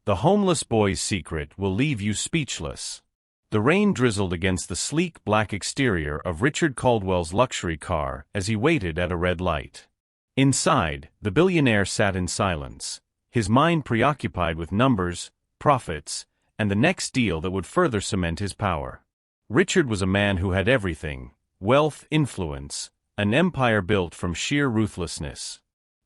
The homeless boy's secret will leave you speechless. The rain drizzled against the sleek black exterior of Richard Caldwell's luxury car as he waited at a red light. Inside, the billionaire sat in silence, his mind preoccupied with numbers, profits, and the next deal that would further cement his power. Richard was a man who had everything: wealth, influence, an empire built from sheer ruthlessness.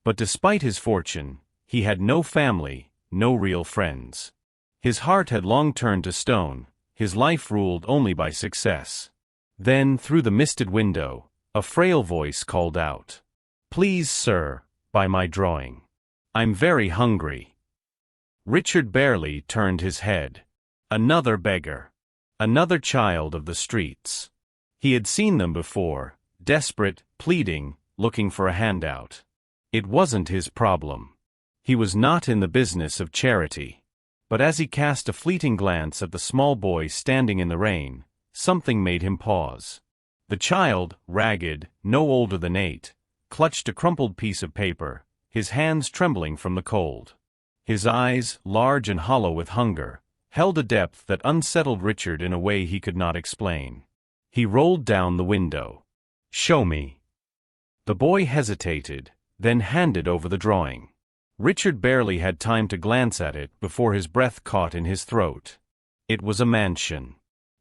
But despite his fortune, he had no family, no real friends. His heart had long turned to stone, his life ruled only by success. Then, through the misted window, a frail voice called out, "Please, sir, buy my drawing. I'm very hungry." Richard barely turned his head. Another beggar. Another child of the streets. He had seen them before, desperate, pleading, looking for a handout. It wasn't his problem. He was not in the business of charity. But as he cast a fleeting glance at the small boy standing in the rain, something made him pause. The child, ragged, no older than 8, clutched a crumpled piece of paper, his hands trembling from the cold. His eyes, large and hollow with hunger, held a depth that unsettled Richard in a way he could not explain. He rolled down the window. "Show me." The boy hesitated, then handed over the drawing. Richard barely had time to glance at it before his breath caught in his throat. It was a mansion.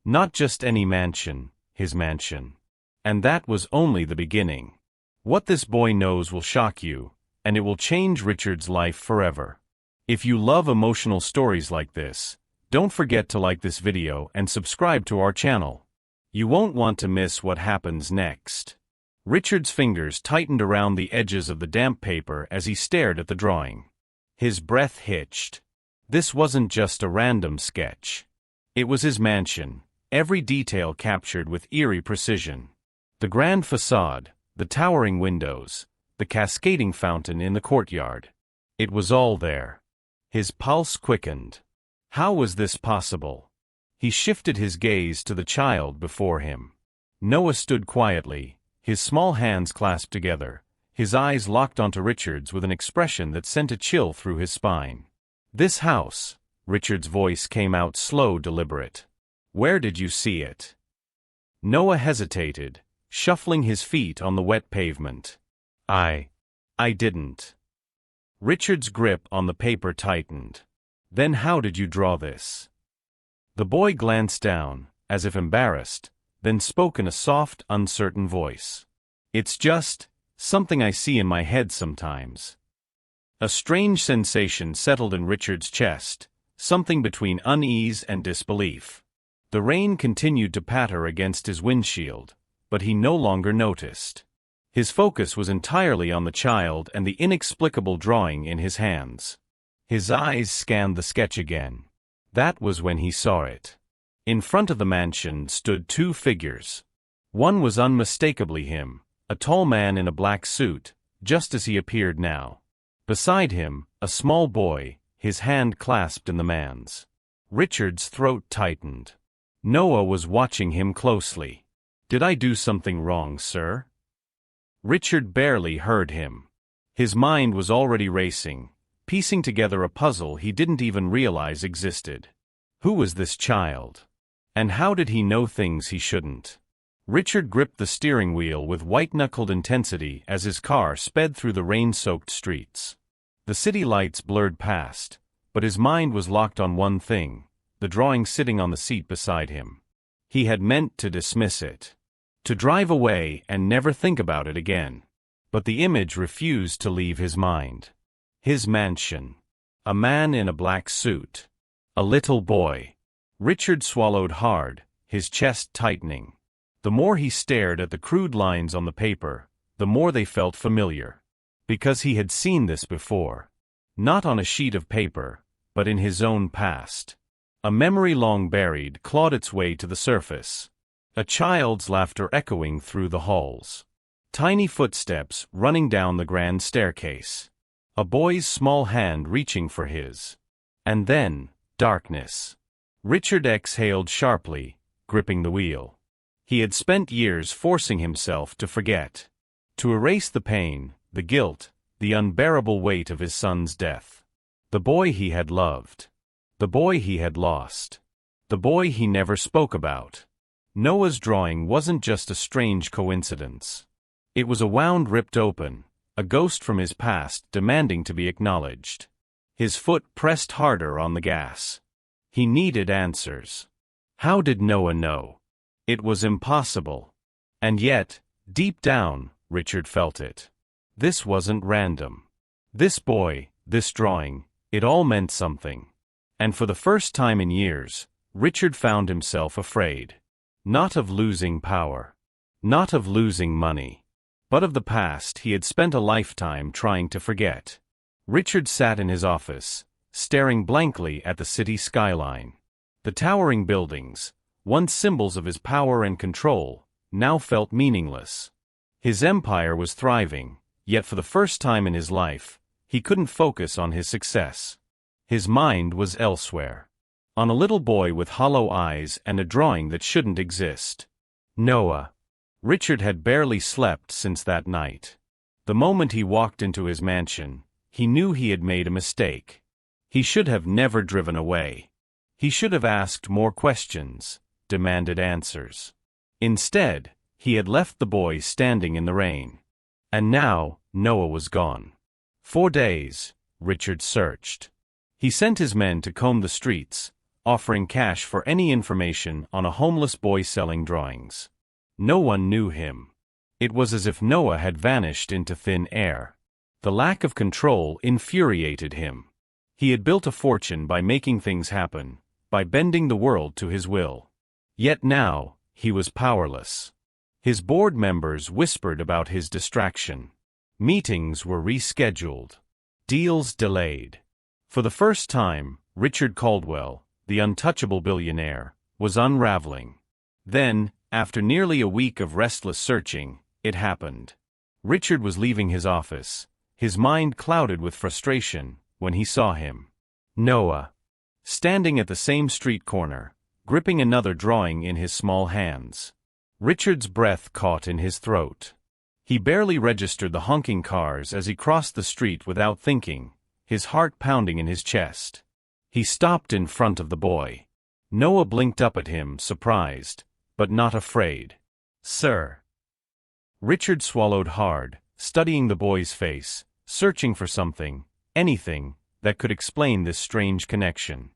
Not just any mansion, his mansion. And that was only the beginning. What this boy knows will shock you, and it will change Richard's life forever. If you love emotional stories like this, don't forget to like this video and subscribe to our channel. You won't want to miss what happens next. Richard's fingers tightened around the edges of the damp paper as he stared at the drawing. His breath hitched. This wasn't just a random sketch. It was his mansion, every detail captured with eerie precision. The grand facade, the towering windows, the cascading fountain in the courtyard. It was all there. His pulse quickened. How was this possible? He shifted his gaze to the child before him. Noah stood quietly, his small hands clasped together, his eyes locked onto Richard's with an expression that sent a chill through his spine. "This house," Richard's voice came out slow, deliberate. "Where did you see it?" Noah hesitated, shuffling his feet on the wet pavement. I didn't." Richard's grip on the paper tightened. "Then how did you draw this?" The boy glanced down, as if embarrassed, then spoke in a soft, uncertain voice. "It's just something I see in my head sometimes." A strange sensation settled in Richard's chest, something between unease and disbelief. The rain continued to patter against his windshield, but he no longer noticed. His focus was entirely on the child and the inexplicable drawing in his hands. His eyes scanned the sketch again. That was when he saw it. In front of the mansion stood 2 figures. One was unmistakably him, a tall man in a black suit, just as he appeared now. Beside him, a small boy, his hand clasped in the man's. Richard's throat tightened. Noah was watching him closely. "Did I do something wrong, sir?" Richard barely heard him. His mind was already racing, piecing together a puzzle he didn't even realize existed. Who was this child? And how did he know things he shouldn't? Richard gripped the steering wheel with white-knuckled intensity as his car sped through the rain-soaked streets. The city lights blurred past, but his mind was locked on one thing: the drawing sitting on the seat beside him. He had meant to dismiss it, to drive away and never think about it again. But the image refused to leave his mind. His mansion. A man in a black suit. A little boy. Richard swallowed hard, his chest tightening. The more he stared at the crude lines on the paper, the more they felt familiar. Because he had seen this before. Not on a sheet of paper, but in his own past. A memory long buried clawed its way to the surface. A child's laughter echoing through the halls. Tiny footsteps running down the grand staircase. A boy's small hand reaching for his. And then, darkness. Richard exhaled sharply, gripping the wheel. He had spent years forcing himself to forget. To erase the pain, the guilt, the unbearable weight of his son's death. The boy he had loved. The boy he had lost. The boy he never spoke about. Noah's drawing wasn't just a strange coincidence. It was a wound ripped open, a ghost from his past demanding to be acknowledged. His foot pressed harder on the gas. He needed answers. How did Noah know? It was impossible. And yet, deep down, Richard felt it. This wasn't random. This boy, this drawing, it all meant something. And for the first time in years, Richard found himself afraid. Not of losing power. Not of losing money. But of the past he had spent a lifetime trying to forget. Richard sat in his office, staring blankly at the city skyline. The towering buildings, once symbols of his power and control, now felt meaningless. His empire was thriving, yet for the first time in his life, he couldn't focus on his success. His mind was elsewhere. On a little boy with hollow eyes and a drawing that shouldn't exist. Noah. Richard had barely slept since that night. The moment he walked into his mansion, he knew he had made a mistake. He should have never driven away. He should have asked more questions, demanded answers. Instead, he had left the boy standing in the rain. And now, Noah was gone. 4 days, Richard searched. He sent his men to comb the streets, offering cash for any information on a homeless boy selling drawings. No one knew him. It was as if Noah had vanished into thin air. The lack of control infuriated him. He had built a fortune by making things happen, by bending the world to his will. Yet now, he was powerless. His board members whispered about his distraction. Meetings were rescheduled. Deals delayed. For the first time, Richard Caldwell, the untouchable billionaire, was unraveling. Then, after nearly a week of restless searching, it happened. Richard was leaving his office, his mind clouded with frustration, when he saw him. Noah. Standing at the same street corner, gripping another drawing in his small hands. Richard's breath caught in his throat. He barely registered the honking cars as he crossed the street without thinking, his heart pounding in his chest. He stopped in front of the boy. Noah blinked up at him, surprised, but not afraid. "Sir." Richard swallowed hard, studying the boy's face, searching for something, anything, that could explain this strange connection.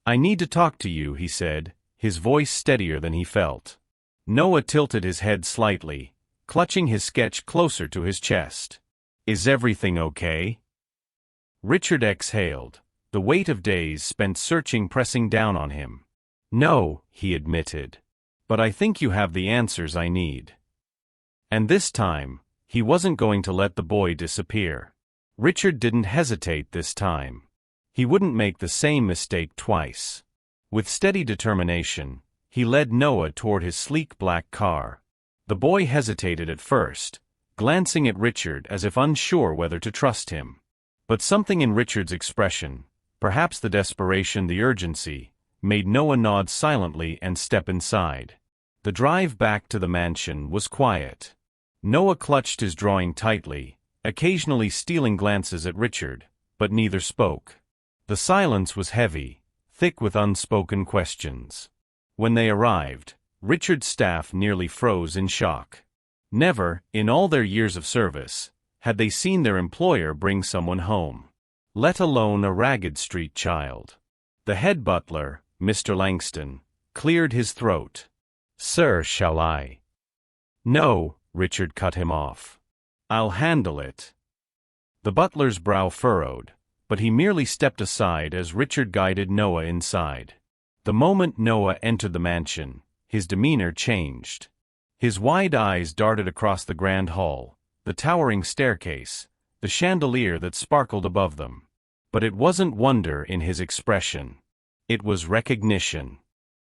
"I need to talk to you," he said, his voice steadier than he felt. Noah tilted his head slightly, clutching his sketch closer to his chest. "Is everything okay?" Richard exhaled, the weight of days spent searching pressing down on him. "No," he admitted. "But I think you have the answers I need." And this time, he wasn't going to let the boy disappear. Richard didn't hesitate this time. He wouldn't make the same mistake twice. With steady determination, he led Noah toward his sleek black car. The boy hesitated at first, glancing at Richard as if unsure whether to trust him. But something in Richard's expression, perhaps the desperation, the urgency, made Noah nod silently and step inside. The drive back to the mansion was quiet. Noah clutched his drawing tightly, occasionally stealing glances at Richard, but neither spoke. The silence was heavy, thick with unspoken questions. When they arrived, Richard's staff nearly froze in shock. Never, in all their years of service, had they seen their employer bring someone home, let alone a ragged street child. The head butler, Mr. Langston, cleared his throat. "Sir, shall I?" "No," Richard cut him off. "I'll handle it." The butler's brow furrowed, but he merely stepped aside as Richard guided Noah inside. The moment Noah entered the mansion, his demeanor changed. His wide eyes darted across the grand hall, the towering staircase, the chandelier that sparkled above them. But it wasn't wonder in his expression. It was recognition.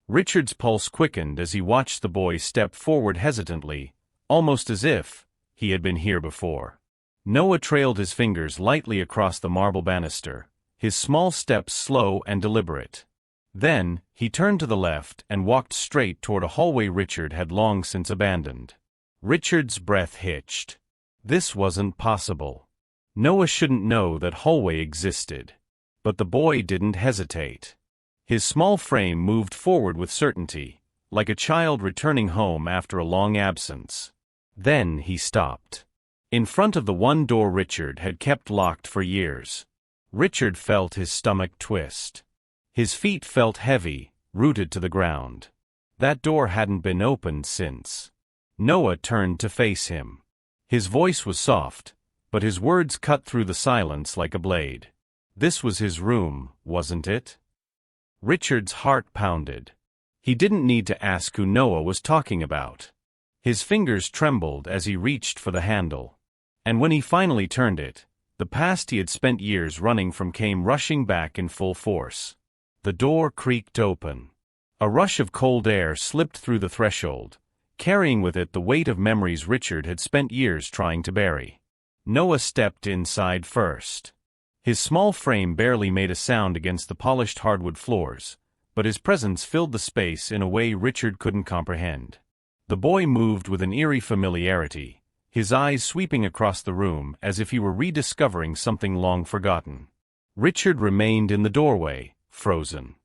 Richard's pulse quickened as he watched the boy step forward hesitantly, almost as if he had been here before. Noah trailed his fingers lightly across the marble banister, his small steps slow and deliberate. Then, he turned to the left and walked straight toward a hallway Richard had long since abandoned. Richard's breath hitched. This wasn't possible. Noah shouldn't know that hallway existed. But the boy didn't hesitate. His small frame moved forward with certainty, like a child returning home after a long absence. Then he stopped. In front of the one door Richard had kept locked for years. Richard felt his stomach twist. His feet felt heavy, rooted to the ground. That door hadn't been opened since. Noah turned to face him. His voice was soft, but his words cut through the silence like a blade. This was his room, wasn't it? Richard's heart pounded. He didn't need to ask who Noah was talking about. His fingers trembled as he reached for the handle. And when he finally turned it, the past he had spent years running from came rushing back in full force. The door creaked open. A rush of cold air slipped through the threshold, carrying with it the weight of memories Richard had spent years trying to bury. Noah stepped inside first. His small frame barely made a sound against the polished hardwood floors, but his presence filled the space in a way Richard couldn't comprehend. The boy moved with an eerie familiarity, his eyes sweeping across the room as if he were rediscovering something long forgotten. Richard remained in the doorway, frozen.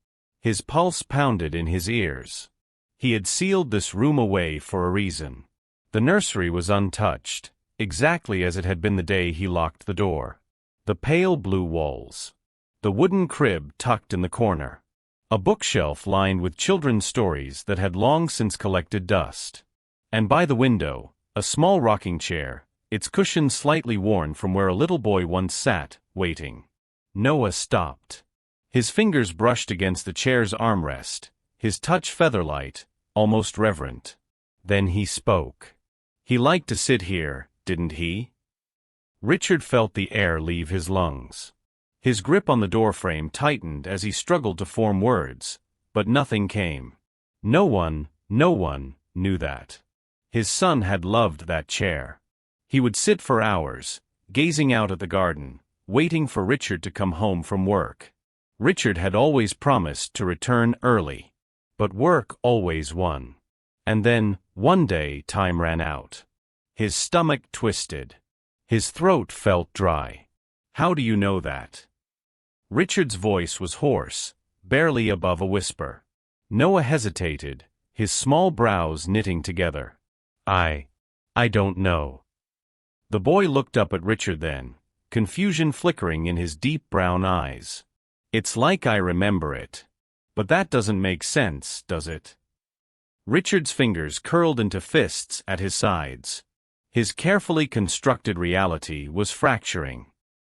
His pulse pounded in his ears. He had sealed this room away for a reason. The nursery was untouched, exactly as it had been the day he locked the door. The pale blue walls. The wooden crib tucked in the corner. A bookshelf lined with children's stories that had long since collected dust. And by the window, a small rocking chair, its cushion slightly worn from where a little boy once sat, waiting. Noah stopped. His fingers brushed against the chair's armrest, his touch feather-light, almost reverent. Then he spoke. He liked to sit here, didn't he? Richard felt the air leave his lungs. His grip on the doorframe tightened as he struggled to form words, but nothing came. No one knew that. His son had loved that chair. He would sit for hours, gazing out at the garden, waiting for Richard to come home from work. Richard had always promised to return early. But work always won. And then, one day, time ran out. His stomach twisted. His throat felt dry. How do you know that? Richard's voice was hoarse, barely above a whisper. Noah hesitated, his small brows knitting together. I don't know. The boy looked up at Richard then, confusion flickering in his deep brown eyes. It's like I remember it. But that doesn't make sense, does it? Richard's fingers curled into fists at his sides. His carefully constructed reality was fracturing.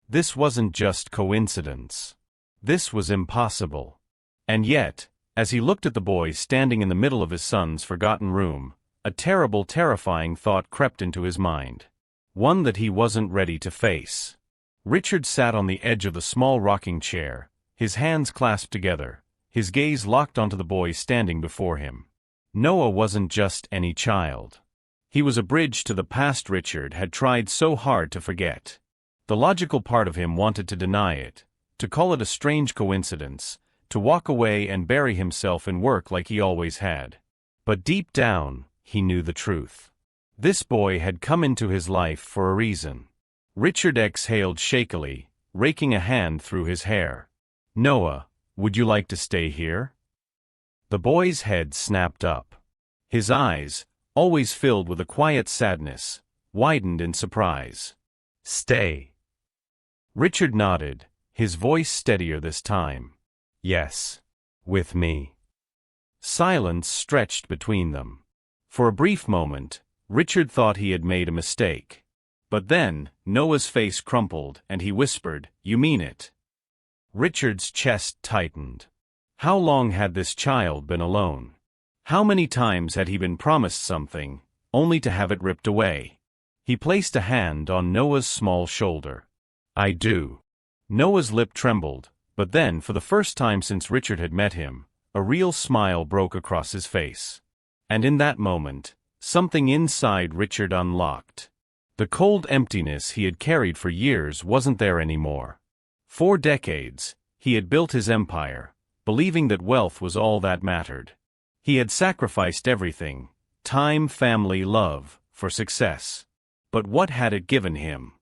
This wasn't just coincidence. This was impossible. And yet, as he looked at the boy standing in the middle of his son's forgotten room, a terrible, terrifying thought crept into his mind. One that he wasn't ready to face. Richard sat on the edge of the small rocking chair, his hands clasped together, his gaze locked onto the boy standing before him. Noah wasn't just any child. He was a bridge to the past Richard had tried so hard to forget. The logical part of him wanted to deny it, to call it a strange coincidence, to walk away and bury himself in work like he always had. But deep down, he knew the truth. This boy had come into his life for a reason. Richard exhaled shakily, raking a hand through his hair. Noah, would you like to stay here? The boy's head snapped up. His eyes, always filled with a quiet sadness, widened in surprise. Stay. Richard nodded, his voice steadier this time. Yes. With me. Silence stretched between them. For a brief moment, Richard thought he had made a mistake. But then, Noah's face crumpled and he whispered, "You mean it?" Richard's chest tightened. How long had this child been alone? How many times had he been promised something, only to have it ripped away? He placed a hand on Noah's small shoulder. I do. Noah's lip trembled, but then, for the first time since Richard had met him, a real smile broke across his face. And in that moment, something inside Richard unlocked. The cold emptiness he had carried for years wasn't there anymore. For decades, he had built his empire, believing that wealth was all that mattered. He had sacrificed everything, time, family, love, for success. But what had it given him?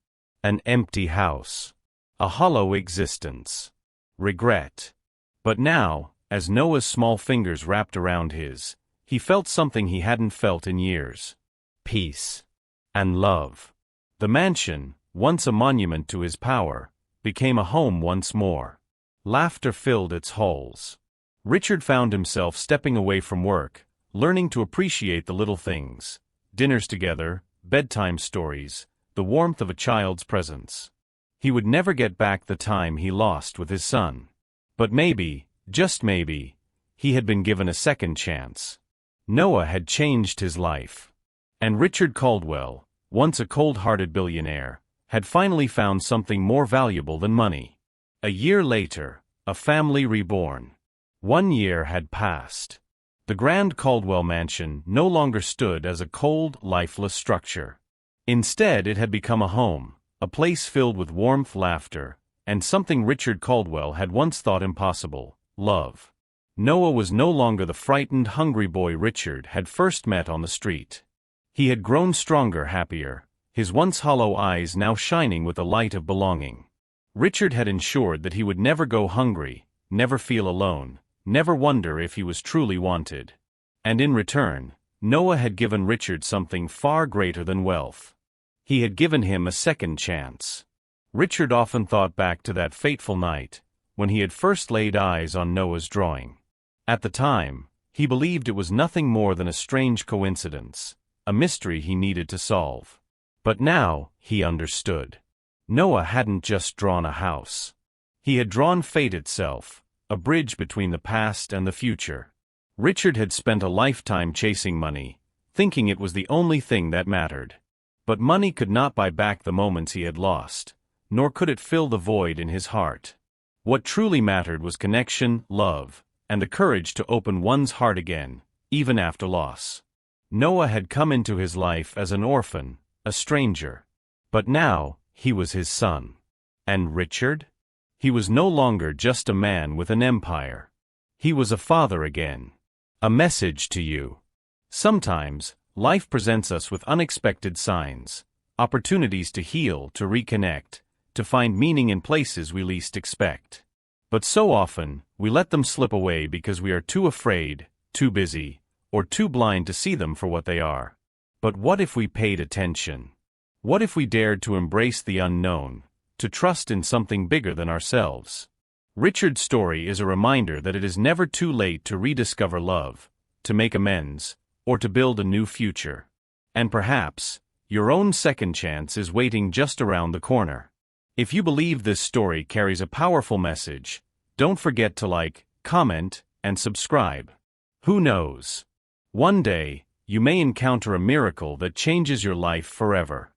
An empty house. A hollow existence. Regret. But now, as Noah's small fingers wrapped around his, he felt something he hadn't felt in years. Peace. And love. The mansion, once a monument to his power, became a home once more. Laughter filled its halls. Richard found himself stepping away from work, learning to appreciate the little things. Dinners together, bedtime stories, the warmth of a child's presence. He would never get back the time he lost with his son. But maybe, just maybe, he had been given a second chance. Noah had changed his life. And Richard Caldwell, once a cold-hearted billionaire, had finally found something more valuable than money. A year later, a family reborn. 1 year had passed. The grand Caldwell mansion no longer stood as a cold, lifeless structure. Instead, it had become a home, a place filled with warmth, laughter, and something Richard Caldwell had once thought impossible: love. Noah was no longer the frightened, hungry boy Richard had first met on the street. He had grown stronger, happier, his once hollow eyes now shining with the light of belonging. Richard had ensured that he would never go hungry, never feel alone, never wonder if he was truly wanted. And in return, Noah had given Richard something far greater than wealth. He had given him a second chance. Richard often thought back to that fateful night, when he had first laid eyes on Noah's drawing. At the time, he believed it was nothing more than a strange coincidence, a mystery he needed to solve. But now, he understood. Noah hadn't just drawn a house. He had drawn fate itself, a bridge between the past and the future. Richard had spent a lifetime chasing money, thinking it was the only thing that mattered. But money could not buy back the moments he had lost, nor could it fill the void in his heart. What truly mattered was connection, love, and the courage to open one's heart again, even after loss. Noah had come into his life as an orphan, a stranger. But now, he was his son. And Richard? He was no longer just a man with an empire. He was a father again. A message to you. Sometimes, life presents us with unexpected signs, opportunities to heal, to reconnect, to find meaning in places we least expect. But so often, we let them slip away because we are too afraid, too busy, or too blind to see them for what they are. But what if we paid attention? What if we dared to embrace the unknown, to trust in something bigger than ourselves? Richard's story is a reminder that it is never too late to rediscover love, to make amends, or to build a new future. And perhaps, your own second chance is waiting just around the corner. If you believe this story carries a powerful message, don't forget to like, comment, and subscribe. Who knows? One day, you may encounter a miracle that changes your life forever.